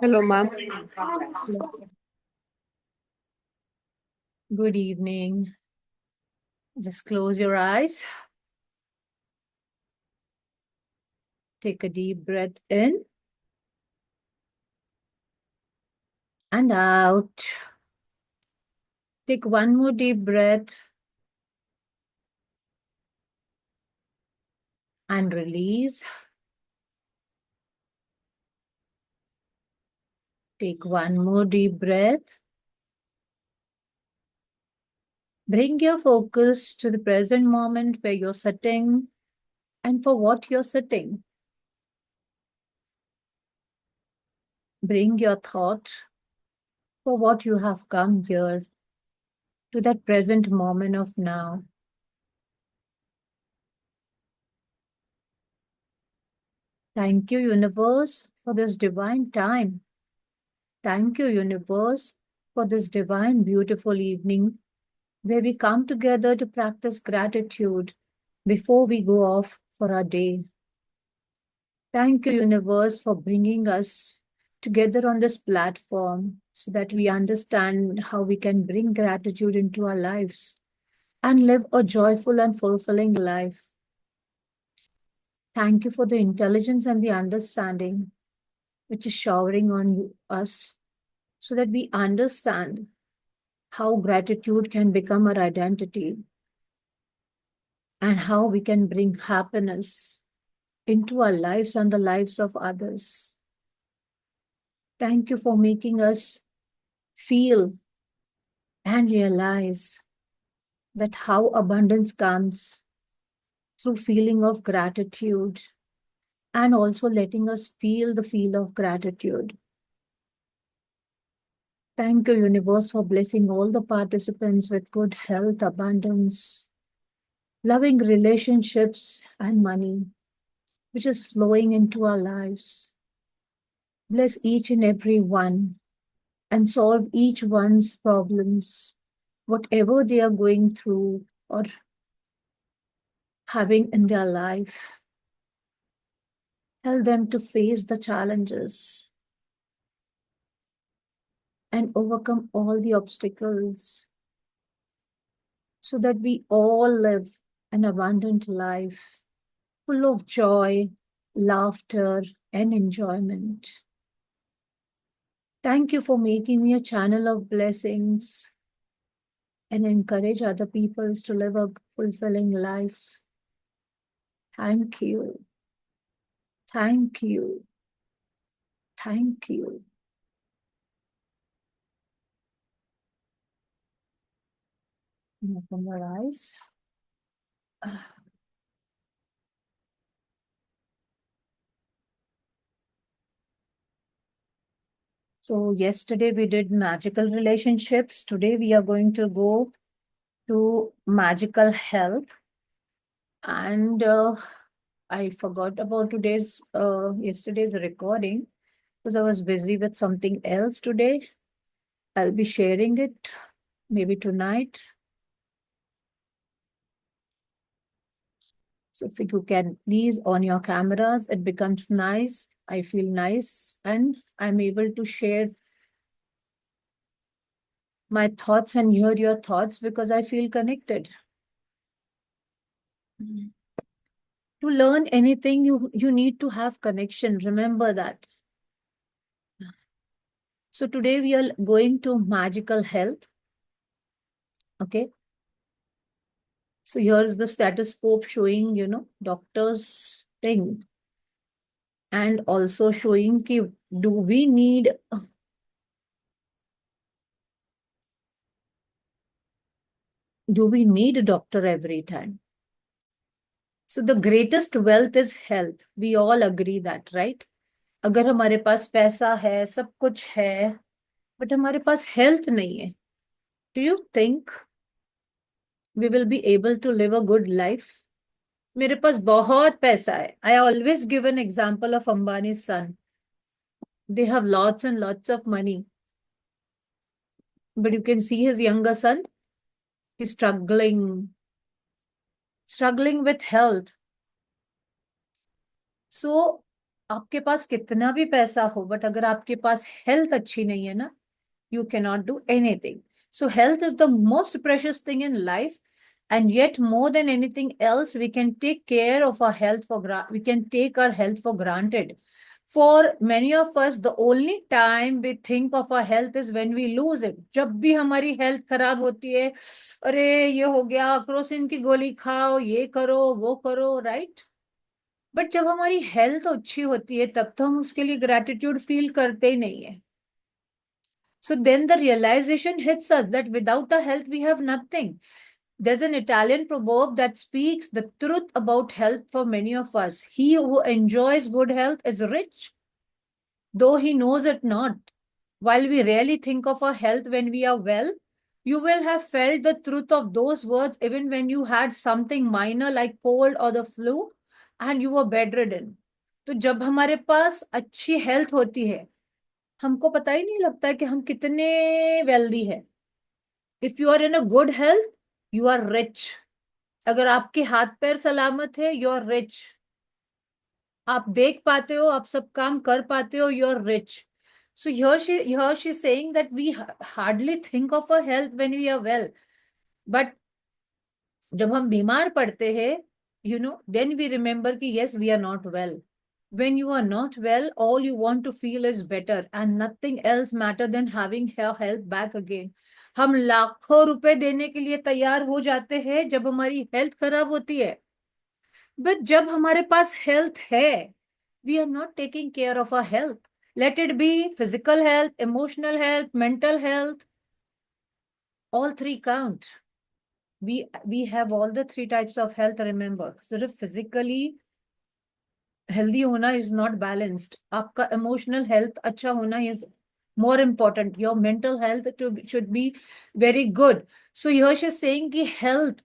Hello, ma'am. Good evening. Just close your eyes. Take a deep breath in and out. Take one more deep breath and release. Take one more deep breath. Bring your focus to the present moment where you're sitting and for what you're sitting. Bring your thought for what you have come here to that present moment of now. Thank you, universe, for this divine time. Thank you, universe, for this divine, beautiful evening where we come together to practice gratitude before we go off for our day. Thank you, universe, for bringing us together on this platform so that we understand how we can bring gratitude into our lives and live a joyful and fulfilling life. Thank you for the intelligence and the understanding which is showering on us so that we understand how gratitude can become our identity and how we can bring happiness into our lives and the lives of others. Thank you for making us feel and realize that how abundance comes through feeling of gratitude and also letting us feel the feel of gratitude. Thank you, universe, for blessing all the participants with good health, abundance, loving relationships, and money, which is flowing into our lives. Bless each and every one and solve each one's problems, whatever they are going through or having in their life. Help them to face the challenges and overcome all the obstacles so that we all live an abundant life full of joy, laughter, and enjoyment. Thank you for making me a channel of blessings and encourage other people to live a fulfilling life. Thank you. Thank you. Thank you. Open your eyes. So yesterday we did magical relationships. Today we are going to go to magical health. And I forgot about yesterday's recording because I was busy with something else today. I'll be sharing it maybe tonight. So if you can please on your cameras, it becomes nice. I feel nice and I'm able to share my thoughts and hear your thoughts because I feel connected. To learn anything, you need to have connection. Remember that. So today we are going to magical health. Okay. So here is the stethoscope showing, doctor's thing. And also showing ki, do we need a doctor every time? So the greatest wealth is health. We all agree that, right? अगर हमारे पास पैसा है, सब कुछ है, but हमारे पास health नहीं है, do you think we will be able to live a good life? मेरे पास बहुत पैसा है. I always give an example of Ambani's son. They have lots and lots of money. But you can see his younger son, he's struggling with health. So आपके पास कितना भी पैसा हो, but अगर आपके पास हेल्थ अच्छी नहीं है ना, you cannot do anything. So health is the most precious thing in life, and yet more than anything else, we can take care of our health we can take our health for granted. For many of us, the only time we think of our health is when we lose it. जब भी हमारी health खराब होती है, अरे ये हो गया, क्रोसिन की गोली खाओ, ये करो, वो करो, राइट? बट जब हमारी हेल्थ अच्छी होती है, तब तो हम उसके लिए ग्रेटिट्यूड फील करते ही नहीं है. So then the realization hits us that without our health, we have nothing. There's an Italian proverb that speaks the truth about health for many of us. He who enjoys good health is rich, though he knows it not. While we rarely think of our health when we are well, you will have felt the truth of those words even when you had something minor like cold or the flu and you were bedridden. तो जब हमारे पास अच्छी health होती है, हमको पता ही नहीं लगता है कि हम कितने वेल्दी है. If you are in a good health, you are rich. अगर आपके हाथ पैर सलामत है, यू आर रिच. आप देख पाते हो, आप सब काम कर पाते हो, you are rich. So here she is saying that we hardly think of our health when we are well, but जब हम बीमार पड़ते हैं, then we remember कि yes, we are not well. When you are not well, all you want to feel is better and nothing else matter than having your health back again. हम लाखों रुपए देने के लिए तैयार हो जाते हैं जब हमारी हेल्थ खराब होती है, बट जब हमारे पास हेल्थ है, we are not taking care of our health. Let it be physical health, emotional health, mental health, all three count. We have all the three types of health. Remember, सिर्फ physically healthy होना is not balanced. आपका emotional health अच्छा होना is more important. Your mental health should be very good. So here she's saying ki health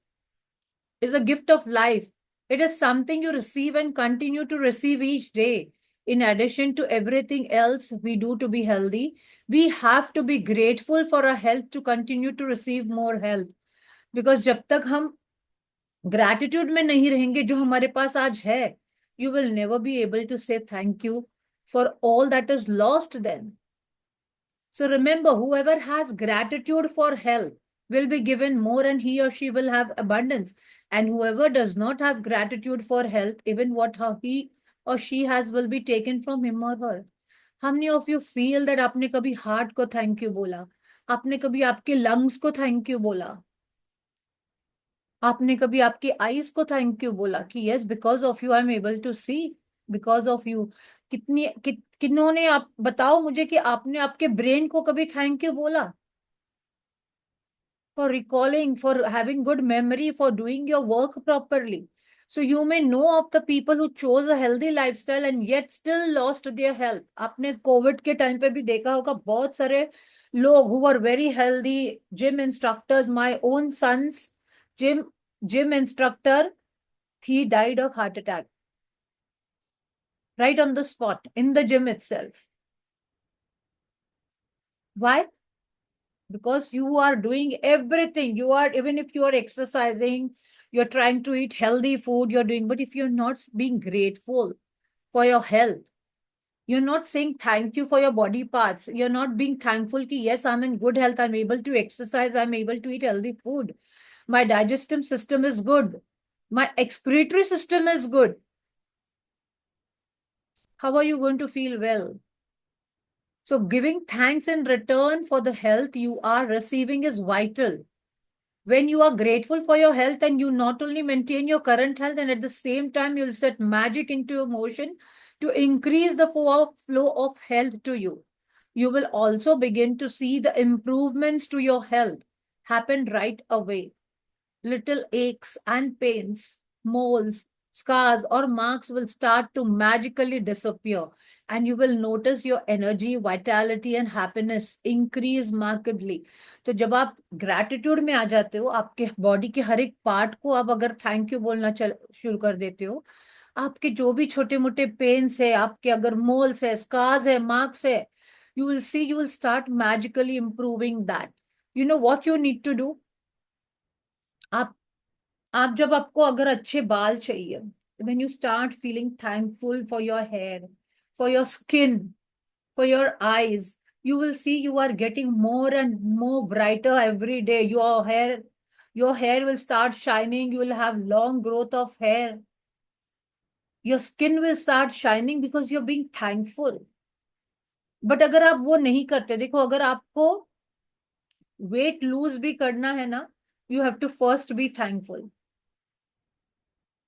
is a gift of life. It is something you receive and continue to receive each day. In addition to everything else we do to be healthy, we have to be grateful for our health to continue to receive more health. Because जब तक हम gratitude में नहीं रहेंगे जो हमारे पास आज है, you will never be able to say thank you for all that is lost then. So remember, whoever has gratitude for health will be given more and he or she will have abundance. And whoever does not have gratitude for health, even what he or she has will be taken from him or her. How many of you feel that आपने कभी heart को thank you बोला? आपने कभी आपके lungs को thank you बोला? आपने कभी आपके आईज को थैंक यू बोला कि yes, because of you I am able to see, because of you? किन्होंने, आप बताओ मुझे कि आपने आपके ब्रेन को कभी थैंक यू बोला? For recalling, for having good memory, for doing your work properly. So you may know of the people who chose a healthy lifestyle and yet still lost their health. आपने Covid के time पे भी देखा होगा बहुत सारे लोग who were very healthy, gym instructors. My own son's gym instructor, he died of heart attack right on the spot in the gym itself. Why? Because you are doing everything. You are, even if you are exercising, you're trying to eat healthy food, you're doing, but if you're not being grateful for your health, you're not saying thank you for your body parts, you're not being thankful ki yes, I'm in good health, I'm able to exercise, I'm able to eat healthy food, my digestive system is good, my excretory system is good, how are you going to feel well? So giving thanks in return for the health you are receiving is vital. When you are grateful for your health, and you not only maintain your current health, and at the same time you'll set magic into your motion to increase the flow of health to you. You will also begin to see the improvements to your health happen right away. Little aches and pains, moles, scars, or marks will start to magically disappear, and you will notice your energy, vitality, and happiness increase markedly. तो जब आप gratitude में आ जाते हो, आपके body के हर एक part को आप अगर थैंक यू बोलना शुरू कर देते हो, आपके जो भी छोटे मोटे पेन्स है, आपके अगर मोल्स है, स्कार्स है, मार्क्स है, you will see, you will start magically improving that. You know what you need to do? आप आप जब आपको अगर अच्छे बाल चाहिए, when you start feeling thankful for your hair, for your skin, for your eyes. You will see you are getting more and more brighter every day. Your hair will start shining. You will have long growth of hair. Your skin will start shining because you're being thankful. But अगर आप वो नहीं करते, देखो, अगर आपको weight lose भी करना है ना, you have to first be thankful.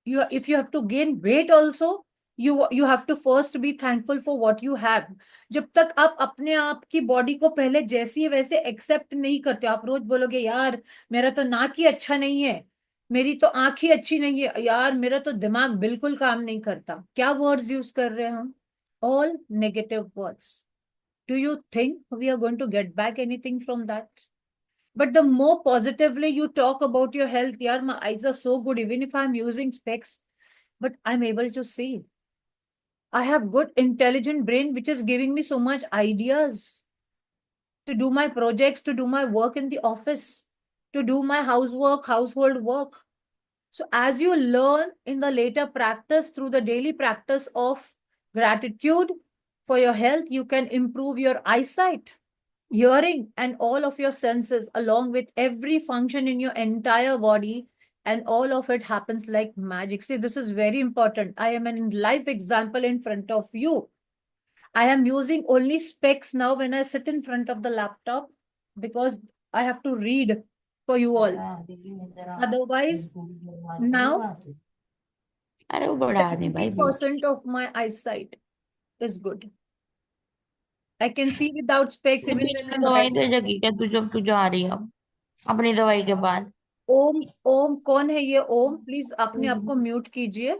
If you have to gain weight also, you have to first be thankful for what you have. जब तक आप अपने आप की बॉडी को पहले जैसी है वैसे एक्सेप्ट नहीं करते, आप रोज बोलोगे यार मेरा तो नाक ही अच्छा नहीं है, मेरी तो आंख ही अच्छी नहीं है, यार मेरा तो दिमाग बिल्कुल काम नहीं करता. क्या वर्ड्स यूज कर रहे हैं हम? All negative words. Do you think we are going to get back anything from that? But the more positively you talk about your health, yaar, my eyes are so good, even if I'm using specs, but I'm able to see. I have good intelligent brain, which is giving me so much ideas to do my projects, to do my work in the office, to do my housework, household work. So as you learn in the later practice, through the daily practice of gratitude for your health, you can improve your eyesight, hearing, and all of your senses, along with every function in your entire body, and all of it happens like magic. See, this is very important. I am an life example in front of you. I am using only specs now when I sit in front of the laptop, because I have to read for you all. Otherwise, now अरे वो बढ़ा नहीं भाई 70% of my eyesight is good. I can see without specs even when I'm दवाई writing. दे जाएगी क्या तू जब तू जा रही है अब अपनी दवाई के बाद? ओम, ओम कौन है ये ओम? प्लीज अपने आप को म्यूट कीजिए.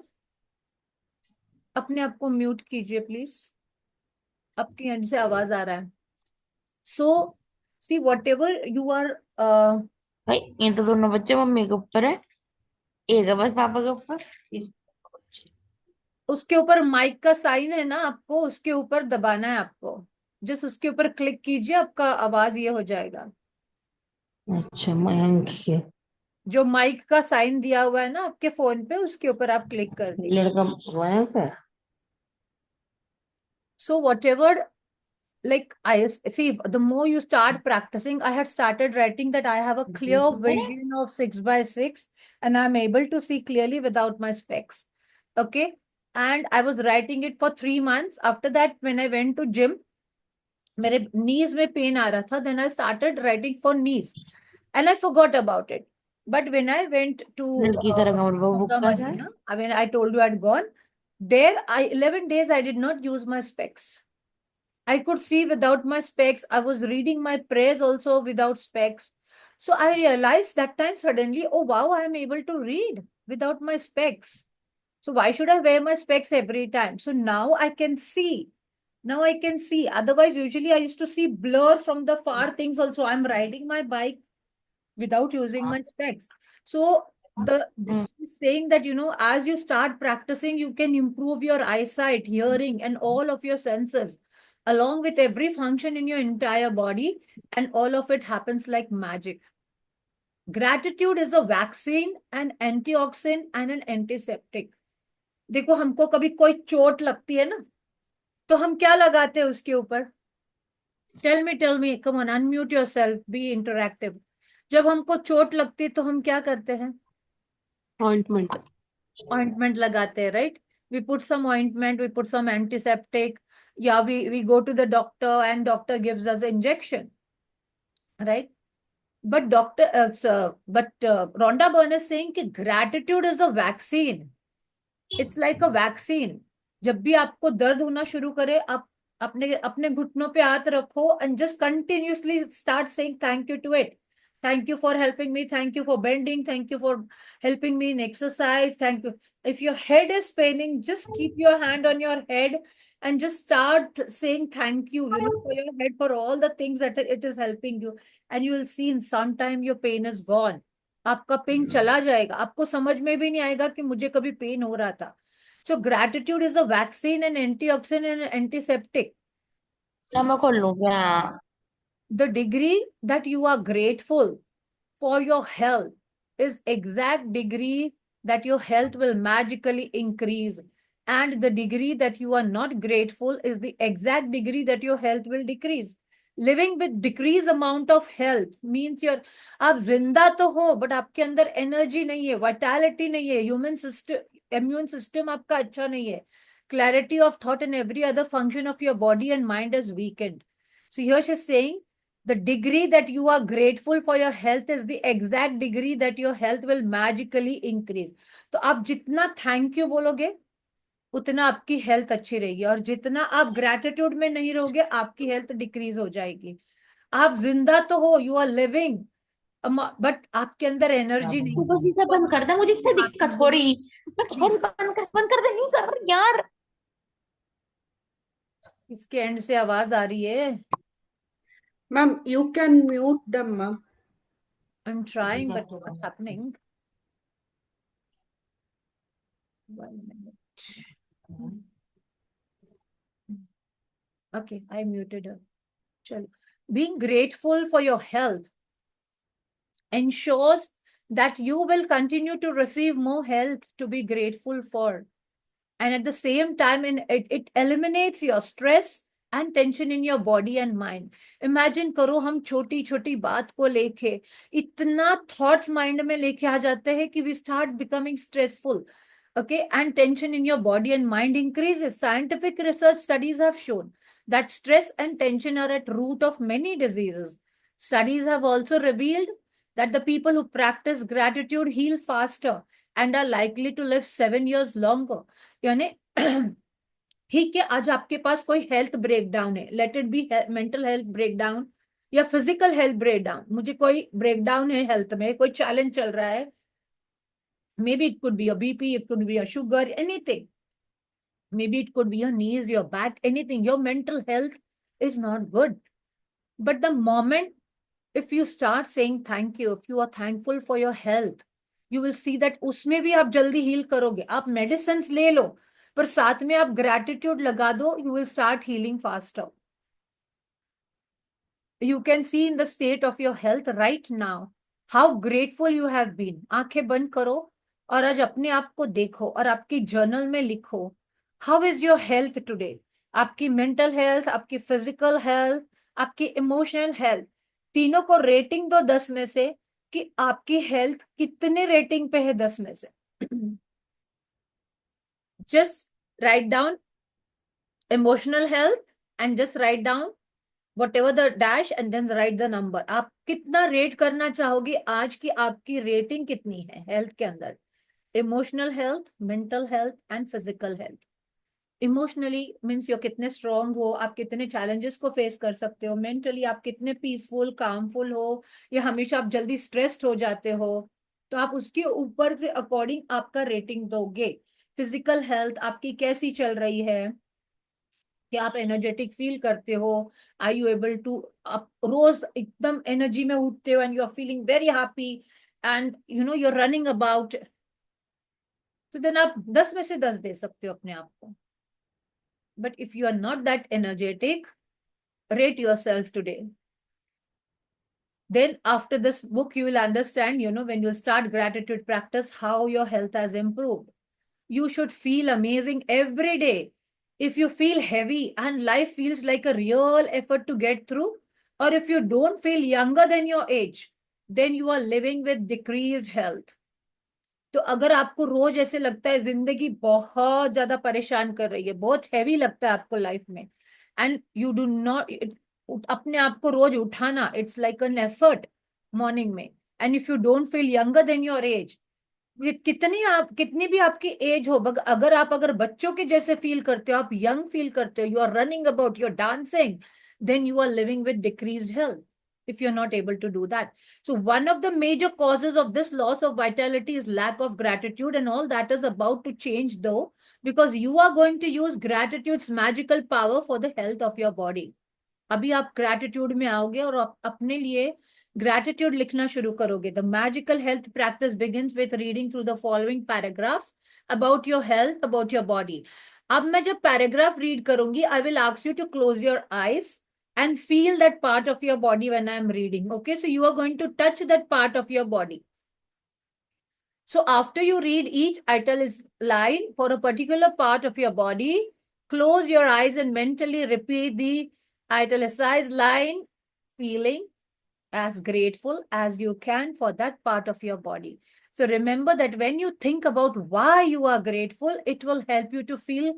अपने आप को म्यूट कीजिए प्लीज. आपकी एंड से आवाज आ रहा है. So see whatever you are, भाई ये तो दोनों बच्चे मम्मी के ऊपर है, एक है बस पापा के ऊपर. उसके ऊपर माइक का साइन है ना, आपको उसके ऊपर दबाना है. आपको जस्ट उसके ऊपर क्लिक कीजिए, आपका आवाज ये हो जाएगा. अच्छा मयंक के जो माइक का साइन दिया हुआ है ना आपके फोन पे, उसके ऊपर आप क्लिक कर दीजिए. लड़का मयंक है. So whatever, like I see, the more you start practicing, I had started writing that I have a clear vision of 6 by 6, and I'm able to see clearly without my specs. Okay. And I was writing it for 3 months. After that, when I went to gym, मेरे knees में pain आ रहा था. Then I started writing for knees, and I forgot about it. But when I went to लड़की का रंग और वो Ganga बुक्का है. Madina, I mean, I told you I'd gone there. 11 days I did not use my specs. I could see without my specs. I was reading my prayers also without specs. So I realized that time suddenly, oh wow, I am able to read without my specs. So why should I wear my specs every time? So now I can see. Now I can see. Otherwise, usually I used to see blur from the far things also. I'm riding my bike without using my specs. So this is saying that, as you start practicing, you can improve your eyesight, hearing, and all of your senses, along with every function in your entire body, and all of it happens like magic. Gratitude is a vaccine, an antioxidant, and an antiseptic. देखो, हमको कभी कोई चोट लगती है ना, तो हम क्या लगाते हैं उसके ऊपर? Tell me, come on, unmute yourself, be interactive. जब हमको चोट लगती है तो हम क्या करते हैं? ऑइंटमेंट. ऑइंटमेंट लगाते हैं, right? We put some ointment, we put some antiseptic, या we go to the doctor and doctor gives us injection, right? But Rhonda Byrne is saying कि gratitude is a vaccine. It's like a vaccine. जब भी आपको दर्द होना शुरू करे, आप अपने अपने घुटनों पे हाथ रखो and just continuously start saying thank you to it. Thank you for helping me. Thank you for bending. Thank you for helping me in exercise. Thank you. If your head is paining, just keep your hand on your head and just start saying thank you, for your head, for all the things that it is helping you. And you will see in some time your pain is gone. आपका pen चला जाएगा. आपको समझ में भी नहीं आएगा कि मुझे कभी पेन हो रहा था. So gratitude is a vaccine, an antioxidant, and an antiseptic. ना मैं खोल लूँ क्या? The degree that you are grateful for your health is exact degree that your health will magically increase. and the degree that you are not grateful is the exact degree that your health will decrease. Living with decreased amount of health means you're, आप जिंदा तो हो but आपके अंदर energy नहीं है, vitality नहीं है, ह्यूमन सिस्टम इम्यून सिस्टम आपका अच्छा नहीं है, clarity of thought and every other function of your body and mind is weakened. So here she's saying the degree that you are grateful for your health is the exact degree that your health will magically increase. तो आप जितना thank you बोलोगे उतना आपकी health अच्छी रहेगी, और जितना आप ग्रेटिट्यूड में नहीं रहोगे आपकी हेल्थ डिक्रीज हो जाएगी. आप जिंदा तो हो, यू आर लिविंग, बट आपके अंदर एनर्जी नहीं तू बस इसे बंद कर दे, मुझे इससे दिक्कत हो रही। मैं फैन बंद कर दे, नहीं कर रही यार। इसके एंड से आवाज आ रही है. Ma'am, you can mute them, ma'am. I'm trying, but not happening. 1 minute. Okay, I muted her. Chalo. Being grateful for your health ensures that you will continue to receive more health to be grateful for. And at the same time, it eliminates your stress and tension in your body and mind. Imagine करो हम छोटी छोटी बात को लेके इतना thoughts mind में लेके आ जाते हैं कि we start becoming stressful. Okay, and tension in your body and mind increases. Scientific research studies have shown that stress and tension are at root of many diseases. Studies have also revealed that the people who practice gratitude heal faster and are likely to live 7 years longer. यानी ठीक है, आज आपके पास कोई health breakdown है, late it B mental health breakdown या physical health breakdown, मुझे कोई ब्रेकडाउन है हेल्थ में, कोई चैलेंज चल रहा है, maybe it could be a BP, it could be a sugar, anything, maybe it could be your knees, your back, anything, your mental health is not good. But the moment if you start saying thank you, if you are thankful for your health, you will see that उसमें भी आप जल्दी heal करोगे. आप medicine ले लो पर साथ में आप ग्रैटिट्यूड लगा दो, you will start healing faster. You can see in the state of your health right now how grateful you have been. आंखें बंद करो और आज अपने आप को देखो और आपकी जर्नल में लिखो how is your health today. आपकी मेंटल हेल्थ, आपकी फिजिकल हेल्थ, आपकी इमोशनल हेल्थ, तीनों को रेटिंग दो 10 में से कि आपकी हेल्थ कितने रेटिंग पे है 10 में से. Just write down emotional health and just write down whatever the dash and then write the number. आप कितना रेट करना चाहोगे आज की आपकी रेटिंग कितनी है हेल्थ के अंदर. Emotional health, mental health and physical health. Emotionally means you कितने स्ट्रांग हो, आप कितने चैलेंजेस को फेस कर सकते हो. मेंटली आप कितने पीसफुल कामफुल हो या हमेशा आप जल्दी स्ट्रेस्ड हो जाते हो, तो आप उसके ऊपर के अकॉर्डिंग आपका रेटिंग दोगे. फिजिकल हेल्थ आपकी कैसी चल रही है, कि आप एनर्जेटिक फील करते हो, आर यू एबल टू, आप रोज एकदम एनर्जी में उठते हो and you are feeling very happy and you know you are running about, तो देन आप 10 में से 10 दे सकते हो अपने आप को. But if you are not that energetic, rate yourself today. Then after this book you will understand, you know, when you start gratitude practice, how your health has improved. You should feel amazing every day. If you feel heavy and life feels like a real effort to get through, or if you don't feel younger than your age, then you are living with decreased health. तो अगर आपको रोज ऐसे लगता है जिंदगी बहुत ज्यादा परेशान कर रही है, बहुत हैवी लगता है आपको लाइफ में, एंड यू डू नॉट, अपने आप को रोज उठाना it's like an effort morning में, and if you don't feel younger than your age, कितनी भी आपकी एज हो, अगर बच्चों के जैसे फील करते हो, आप यंग फील करते हो, you are running about, you are dancing, then you are living with decreased health if you're not able to do that. So one of the major causes of this loss of vitality is lack of gratitude, and all that is about to change though, because you are going to use gratitude's magical power for the health of your body. अभी आप gratitude में आओगे और आप अपने लिए gratitude लिखना शुरू करोगे. The magical health practice begins with reading through the following paragraphs about your health, about your body. अब मैं जब paragraph read करूंगी, I will ask you to close your eyes and feel that part of your body when I am reading. Okay, so you are going to touch that part of your body. So after you read each italicized line for a particular part of your body, close your eyes and mentally repeat the italicized line, feeling as grateful as you can for that part of your body. So remember that when you think about why you are grateful, it will help you to feel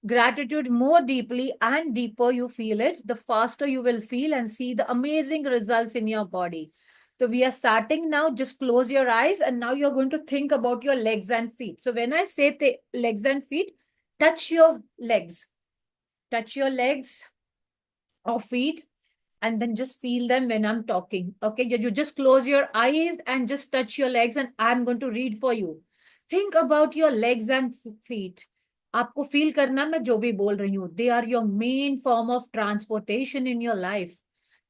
gratitude more deeply, and deeper you feel it, the faster you will feel and see the amazing results in your body. So we are starting now. Just close your eyes and now you're going to think about your legs and feet. So when I say legs and feet, touch your legs. Touch your legs or feet and then just feel them when I'm talking. Okay, you just close your eyes and just touch your legs and I'm going to read for you. Think about your legs and feet. आपको feel करना मैं जो भी बोल रही हूँ. They are your main form of transportation in your life.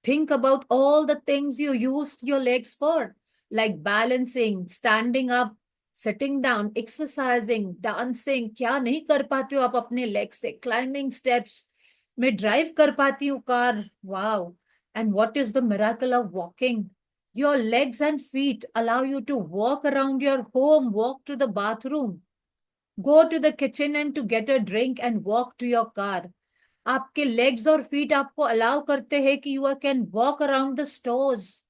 Think about all the things you use your legs for, like balancing, standing up, sitting down, exercising, dancing. क्या नहीं कर पाते हो आप अपने legs से? Climbing steps. मैं drive कर पाती हूँ car. Wow. And what is the miracle of walking? Your legs and feet allow you to walk around your home, walk to the bathroom, go to the kitchen and to get a drink and walk to your car. आपके legs और feet आपको allow करते हैं कि you can walk around the stores,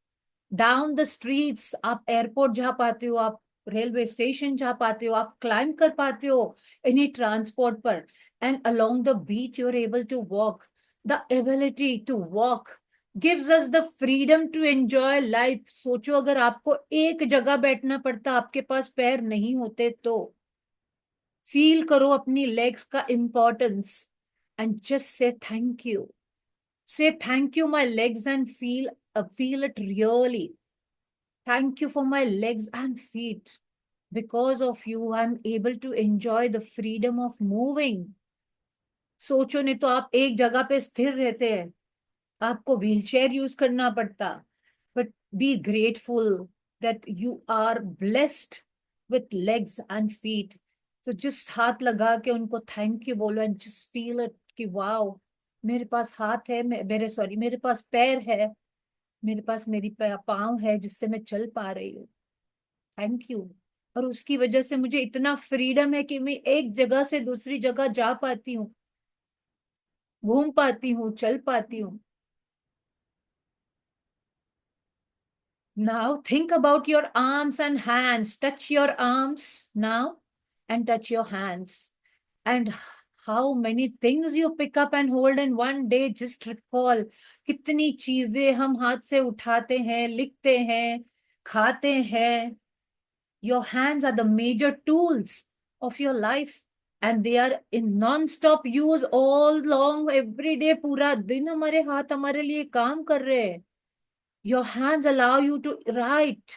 down the streets. आप airport जा पाते हो, आप railway station जा पाते हो, आप climb कर पाते हो any transport पर, and along the beach you're able to walk. The ability to walk gives us the freedom to enjoy life. सोचो अगर आपको एक जगह बैठना पड़ता, आपके पास पैर नहीं होते तो. फील करो अपनी लेग्स का importance and just say thank you. Say thank you, my legs, and feel it really. Thank you for my legs and feet. Because of you, I'm able to enjoy the freedom of moving. सोचो नहीं तो आप एक जगह पे स्थिर रहते हैं, आपको व्हीलचेयर यूज करना पड़ता. But be grateful that you are blessed with legs and feet. तो जिस हाथ लगा के उनको थैंक यू बोलो एंड जस्ट फील इट कि वाओ, मेरे पास हाथ है, मेरे पास पैर है, मेरे पास मेरी पाँव है जिससे मैं चल पा रही हूँ. Thank you. और उसकी वजह से मुझे इतना फ्रीडम है कि मैं एक जगह से दूसरी जगह जा पाती हूँ, घूम पाती हूँ, चल पाती हूँ. Now think about your arms and hands. Touch your arms now and touch your hands. And how many things you pick up and hold in one day. Just recall कितनी चीजें हम हाथ से उठाते हैं, लिखते हैं, खाते हैं. Your hands are the major tools of your life and they are in non-stop use all long every day. पूरा दिन हमारे हाथ हमारे लिए काम कर रहे हैं. Your hands allow you to write,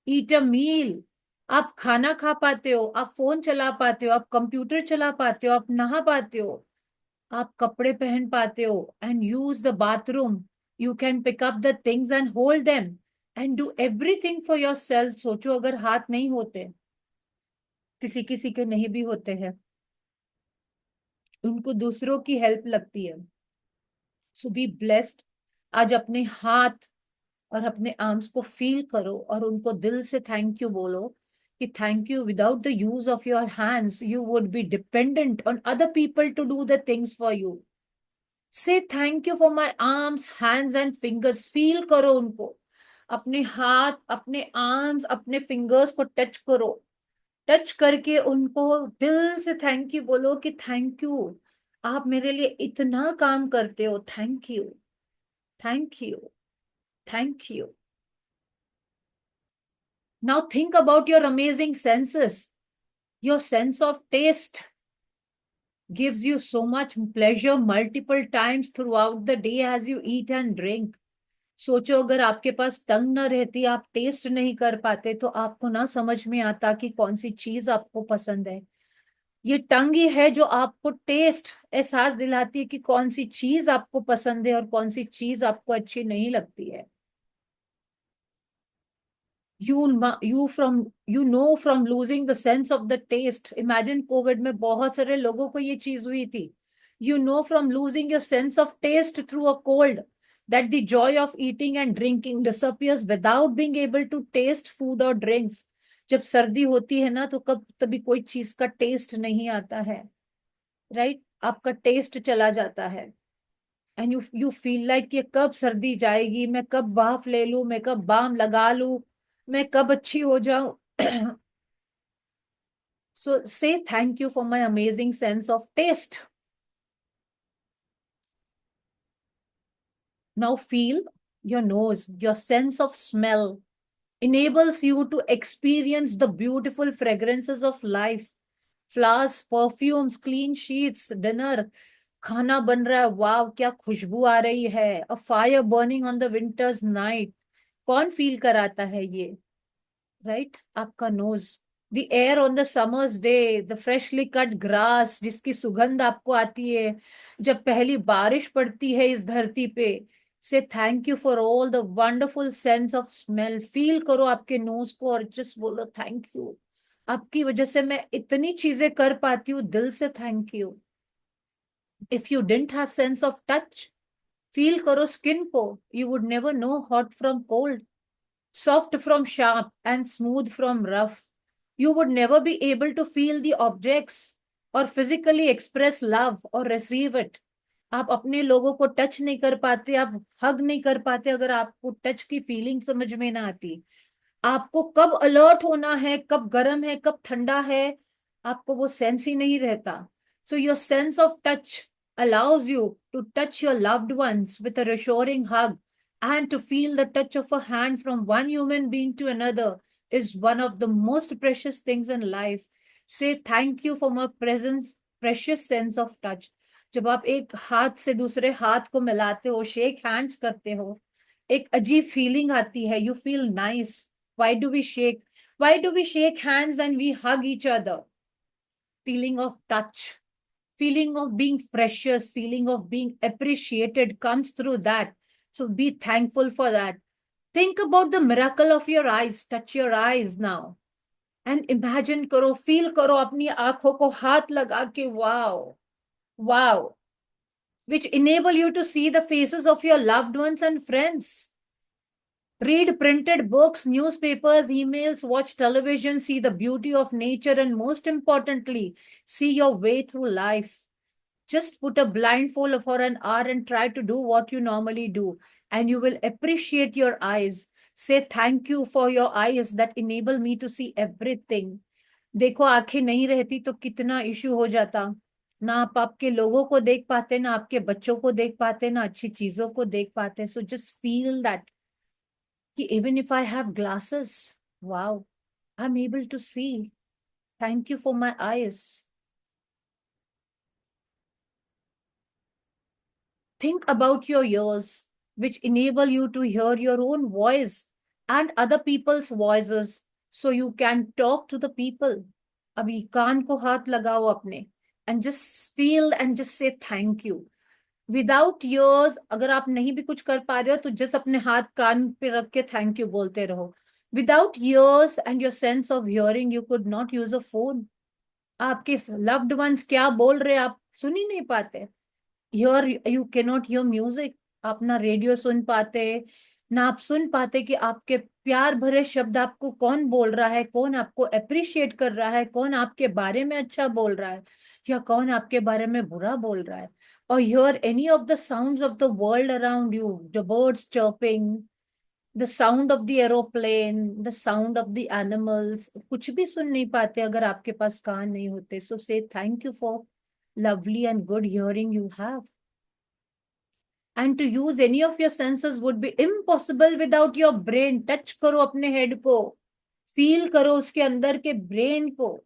eat a meal. आप खाना खा पाते हो, आप फोन चला पाते हो, आप कंप्यूटर चला पाते हो, आप नहा पाते हो, आप कपड़े पहन पाते हो, and use the bathroom. You can pick up the things and hold them and do everything for yourself. सोचो अगर हाथ नहीं होते, किसी किसी के नहीं भी होते हैं, उनको दूसरों की हेल्प लगती है. So be blessed. आज अपने हाथ और अपने आर्म्स को फील करो और उनको दिल से थैंक यू बोलो कि thank you. Without the use of your hands you would be dependent on other people to do the things for you. Say thank you for my arms, hands and fingers. Feel करो उनको, अपने हाथ, अपने arms, अपने fingers को touch करो. Touch करके उनको दिल से थैंक यू बोलो कि थैंक यू, आप मेरे लिए इतना काम करते हो. Thank you, thank you, thank you. Now think about your amazing senses. Your sense of taste gives you so much pleasure multiple times throughout the day as you eat and drink. सोचो अगर आपके पास टंग न रहती, आप test नहीं कर पाते, तो आपको ना समझ में आता कि कौन सी चीज आपको पसंद है. ये टंग ही है जो आपको टेस्ट एहसास दिलाती है कि कौन सी चीज आपको पसंद है और कौन सी चीज आपको अच्छी नहीं लगती है. You know from losing the sense of the taste. Imagine COVID में बहुत सारे लोगों को ये चीज हुई थी. You know from losing your sense of taste through a cold that the joy of eating and drinking disappears without being able to taste food or drinks. जब सर्दी होती है ना तो कब तभी कोई चीज का टेस्ट नहीं आता है, राइट? आपका टेस्ट चला जाता है, एंड यू फील लाइक कि कब सर्दी जाएगी, मैं कब वाफ ले लूं, मैं कब बाम लगा लूं, मैं कब अच्छी हो जाऊं. So say thank you for my amazing sense of taste. Now feel your nose, your sense of smell enables you to experience the beautiful fragrances of life. Flowers, perfumes, clean sheets, dinner, खाना बन रहा है, वाव क्या खुशबू आ रही है, a fire burning on the winter's night. कौन feel कराता है ये, राइट? आपका nose. The air on the summer's day, the freshly cut grass जिसकी सुगंध आपको आती है जब पहली बारिश पड़ती है इस धरती पे. से thank you for all the wonderful sense of smell. Feel करो आपके नोज को और जस्ट बोलो थैंक यू. आपकी वजह से मैं इतनी चीजें कर पाती हूँ, दिल से thank you. If you didn't have sense of touch, feel करो स्किन को. You would never know hot from cold, soft from sharp and smooth from rough. You would never be able to feel the objects or physically express love or receive it. आप अपने लोगों को touch नहीं कर पाते, आप हग नहीं कर पाते अगर आपको टच की फीलिंग समझ में ना आती. आपको कब अलर्ट होना है, कब गर्म है, कब ठंडा है, आपको वो सेंस ही नहीं रहता. So your sense of touch allows you to touch your loved ones with a reassuring hug, and to feel the touch of a hand from one human being to another is one of the most precious things in life. Say thank you for my presence, precious sense of touch. जब आप एक हाथ से दूसरे हाथ को मिलाते हो, शेक हैंड्स करते हो, एक अजीब फीलिंग आती है, you feel nice. Why do we shake? Why do we shake hands and we hug each other? Feeling of touch, feeling of being precious, feeling of being appreciated comes through that. So be thankful for that. Think about the miracle of your eyes. Touch your eyes now. And imagine करो, feel करो अपनी आंखों को हाथ लगा के, wow, wow, which enable you to see the faces of your loved ones and friends. Read printed books, newspapers, emails, watch television, see the beauty of nature, and most importantly, see your way through life. Just put a blindfold for an hour and try to do what you normally do, and you will appreciate your eyes. Say thank you for your eyes that enable me to see everything. देखो आंखें नहीं रहती तो कितना issue हो जाता. ना आप आपके लोगों को देख पाते, ना आपके बच्चों को देख पाते, ना अच्छी चीजों को देख पाते. सो जस्ट फील दैट कि even if I have glasses, wow, I'm able to see. Thank you for my eyes. Think about your ears, which enable you to hear your own voice and other people's voices, so you can talk to the people. अभी कान को हाथ लगाओ अपने, and just feel and just say thank you. Without years अगर आप नहीं भी कुछ कर पा रहे हो तो जस्ट अपने हाथ कान पे रख के थैंक यू बोलते रहो. Without years and your sense of hearing you could not use a phone. आपके लव्ड वंस क्या बोल रहे हैं आप सुन ही नहीं पाते. Here you can not here music. आप ना रेडियो सुन पाते, ना आप सुन पाते कि आपके प्यार भरे शब्द आपको कौन बोल रहा है, कौन आपको अप्रिशिएट कर रहा है, कौन आपके बारे में अच्छा बोल रहा है या कौन आपके बारे में बुरा बोल रहा है. Or hear any of the sounds of the world around you, the birds chirping, the sound of the aeroplane, the sound of the animals. कुछ भी सुन नहीं पाते अगर आपके पास कान नहीं होते. So say thank you for lovely and good hearing you have. And to use any of your senses would be impossible without your brain. Touch करो अपने हेड को, फील करो उसके अंदर के ब्रेन को,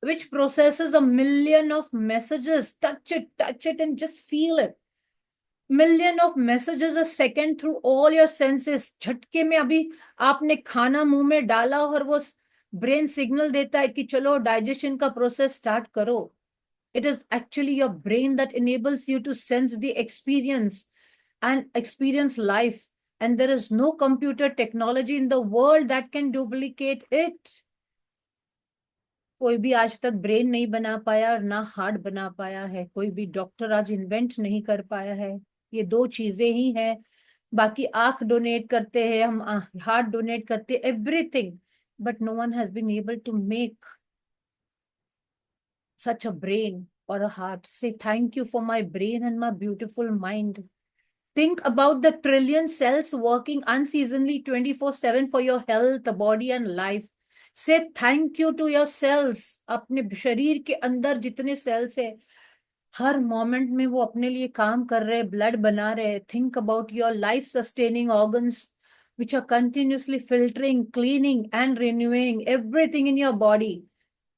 which processes a million of messages. Touch it and just feel it. Million of messages a second through all your senses. झटके में अभी आपने खाना मुंह में डाला और वो ब्रेन सिग्नल देता है कि चलो डाइजेशन का प्रोसेस स्टार्ट करो. It is actually your brain that enables you to sense the experience and experience life. And there is no computer technology in the world that can duplicate it. कोई भी आज तक brain नहीं बना पाया और ना हार्ट बना पाया है. कोई भी डॉक्टर आज इन्वेंट नहीं कर पाया है. ये दो चीजें ही हैं. बाकी आंख डोनेट करते हैं हम, हार्ट डोनेट करते, everything. but no one has been able to make such a brain or a heart. Say thank you for my brain and my beautiful mind. Think about the trillion cells working unceasingly 24/7 for your health, body, and life. Say thank you to your cells. अपने शरीर के अंदर जितने cells है, हर moment में वो अपने लिए काम कर रहे हैं, ब्लड बना रहे हैं. Think about your life sustaining organs, which are continuously filtering, cleaning, and renewing everything in your body.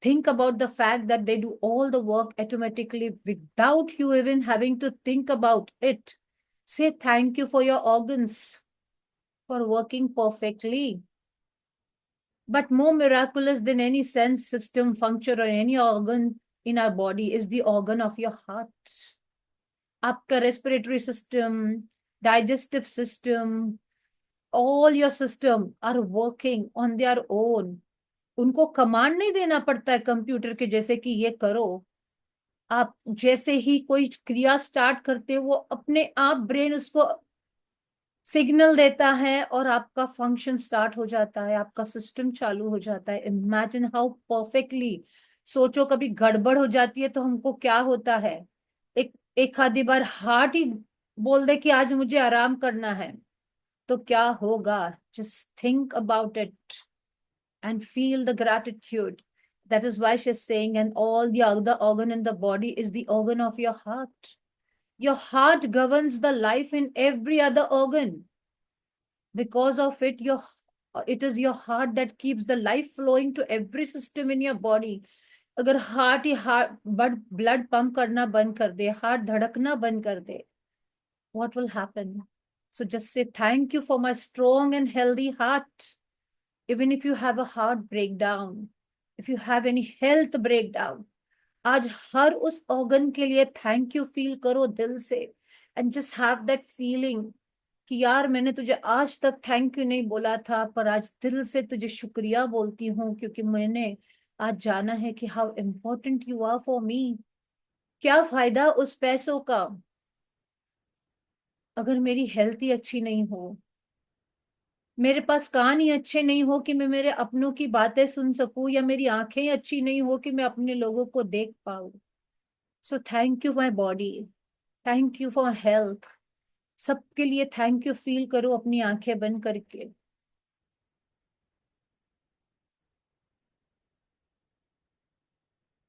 Think about the fact that they do all the work automatically without you even having to think about it. Say thank you for your organs for working perfectly. But more miraculous than any sense system function or any organ in our body is the organ of your heart. Aapka respiratory system, digestive system, all your system are working on their own. उनको command नहीं देना पड़ता है computer के जैसे कि ये करो. आप जैसे ही कोई क्रिया स्टार्ट करते हो वो अपने आप ब्रेन उसको सिग्नल देता है और आपका फंक्शन स्टार्ट हो जाता है, आपका सिस्टम चालू हो जाता है. Imagine how perfectly. सोचो कभी गड़बड़ हो जाती है तो हमको क्या होता है. एक आधी बार हार्ट ही बोल दे कि आज मुझे आराम करना है तो क्या होगा. Just think about it and feel the gratitude. That is why she's saying, and all the other organ in the body is the organ of your heart. Your heart governs the life in every other organ. Because of it, it is your heart that keeps the life flowing to every system in your body. अगर heart ही heart blood pump करना बंद कर दे, heart धड़कना बंद कर दे, what will happen? So just say thank you for my strong and healthy heart. Even if you have a heart breakdown, if you have any health breakdown, आज हर उस organ के लिए thank you feel करो दिल से. And just have that feeling कि यार मैंने तुझे आज तक thank you नहीं बोला था पर आज दिल से तुझे शुक्रिया बोलती हूँ क्योंकि मैंने आज जाना है कि how important you are for me. क्या फायदा उस पैसों का अगर मेरी हेल्थ ही अच्छी नहीं हो, मेरे पास कान ही अच्छे नहीं हो कि मैं मेरे अपनों की बातें सुन सकूं, या मेरी आंखें ही अच्छी नहीं हो कि मैं अपने लोगों को देख पाऊं. So thank you my body, thank you for health. सबके लिए थैंक यू फील करो अपनी आंखें बंद करके.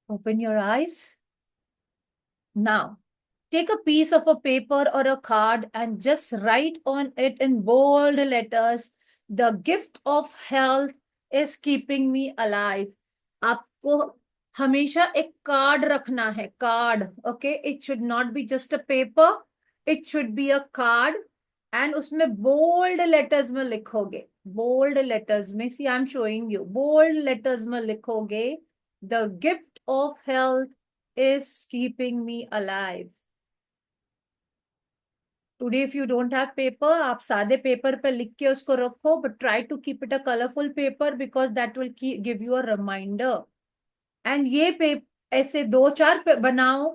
Open your eyes. Now take a piece of a paper or a card and just write on it in bold letters, the gift of health is keeping me alive. आपको हमेशा एक card रखना है. Card, okay, it should not be just a paper, it should be a card. And उसमें bold letters में लिखोगे, bold letters में, see I am showing you, bold letters में लिखोगे the gift of health is keeping me alive. Today if you don't have paper, आप सादे paper पे लिख के उसको रखो, but try to keep it a colourful paper because that will give you a reminder. And ये ऐसे 2-4 बनाओ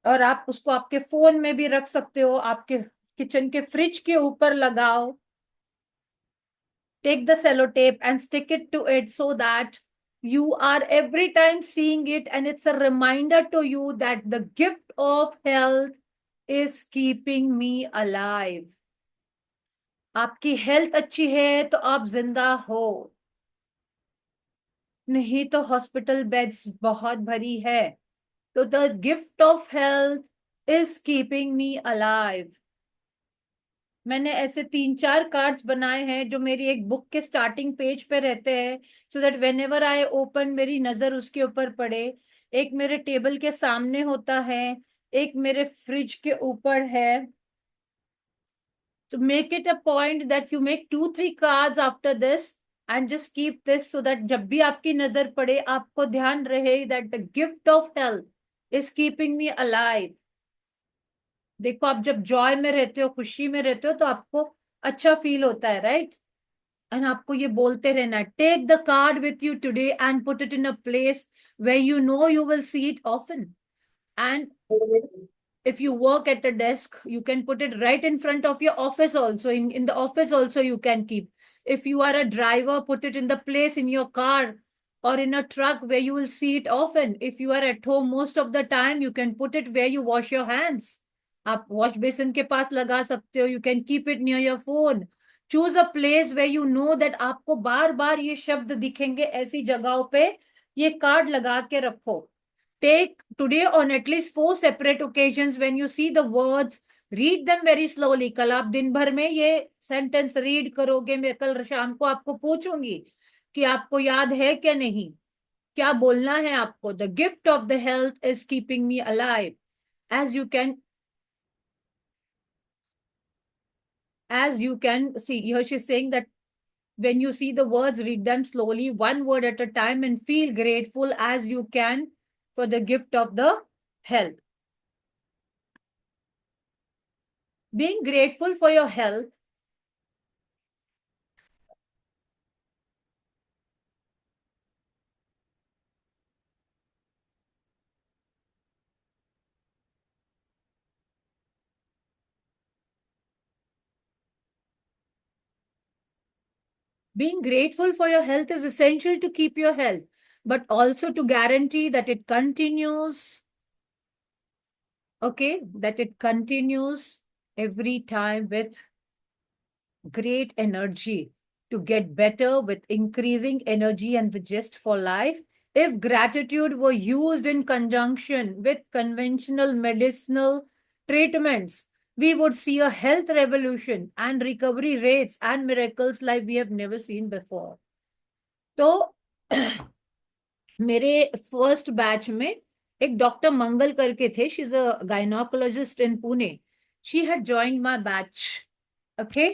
और आप उसको आपके फोन में भी रख सकते हो, आपके किचन के फ्रिज के ऊपर लगाओ. Take the sellotape and stick it to it so that you are every time seeing it and it's a reminder to you that the gift of health is keeping me alive. आपकी health अच्छी है तो आप जिंदा हो, नहीं तो hospital beds बहुत भरी है. तो the gift of health is keeping me alive. मैंने ऐसे 3-4 कार्ड्स बनाए हैं जो मेरी एक बुक के स्टार्टिंग पेज पे रहते हैं, so that when ever I open मेरी नजर उसके ऊपर पड़े. एक मेरे टेबल के सामने होता है, एक मेरे फ्रिज के ऊपर है. So make it a point that you make 2-3 cards after this and just keep this so that जब भी आपकी नजर पड़े आपको ध्यान रहे that the gift of health is keeping me alive. देखो आप जब जॉय में रहते हो, खुशी में रहते हो तो आपको अच्छा फील होता है, राइट? एंड आपको ये बोलते रहना है, take the card with you today and put it in a place where you know you will see it often. And if you work at a desk, you can put it right in front of your office also. In the office also you can keep. If you are a driver, put it in the place in your car or in a truck where you will see it often. If you are at home most of the time, you can put it where you wash your hands. आप wash basin के पास लगा सकते हो. You can keep it near your phone. Choose a place where you know that आपको बार बार ये शब्द दिखेंगे. ऐसी जगहों पे ये कार्ड लगा के रखो. Take today on at least 4 separate occasions when you see the words, read them very slowly. कल आप दिन भर में ये सेंटेंस रीड करोगे. मैं कल शाम को आपको पूछूंगी कि आपको याद है क्या नहीं, क्या बोलना है आपको. The gift of the health is keeping me alive. as you can as you can see here, she's saying that when you see the words, read them slowly, one word at a time, and feel grateful as you can for the gift of the health. Being grateful for your health being grateful for your health is essential to keep your health, but also to guarantee that it continues. Okay, that it continues every time with great energy to get better with increasing energy and the gist for life. If gratitude were used in conjunction with conventional medicinal treatments, we would see a health revolution and recovery rates and miracles like we have never seen before. तो मेरे first batch में एक doctor मंगल करके थे. She is a gynaecologist in Pune. She had joined my batch. Okay.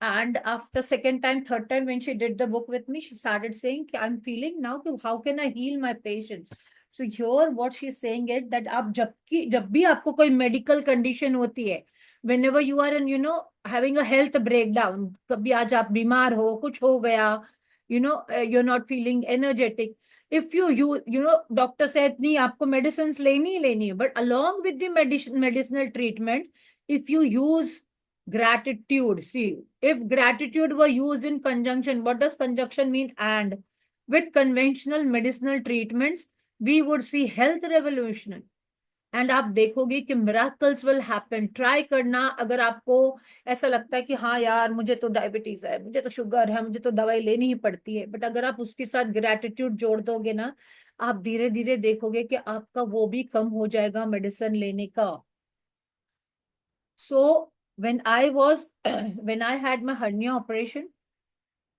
And after second time, third time, when she did the book with me, she started saying, I'm feeling now, how can I heal my patients? So here what she's saying is that आप जब भी आपको कोई medical condition होती है, whenever you are in, having a health breakdown, कभी आज आप बीमार हो, कुछ हो गया, you're not feeling energetic. If doctor said, नहीं आपको medicines लेनी है, but along with the medicinal treatments, if you use gratitude. See, if gratitude were used in conjunction, what does conjunction mean? And with conventional medicinal treatments, we would see health revolution. And आप देखोगे कि miracles will happen. Try करना. अगर आपको ऐसा लगता है कि हाँ यार मुझे तो डायबिटीज है, मुझे तो शुगर है, मुझे तो दवाई लेनी ही पड़ती है, बट अगर आप उसके साथ ग्रेटिट्यूड जोड़ दोगे ना, आप धीरे धीरे देखोगे कि आपका वो भी कम हो जाएगा मेडिसिन लेने का. So when when I had my hernia operation,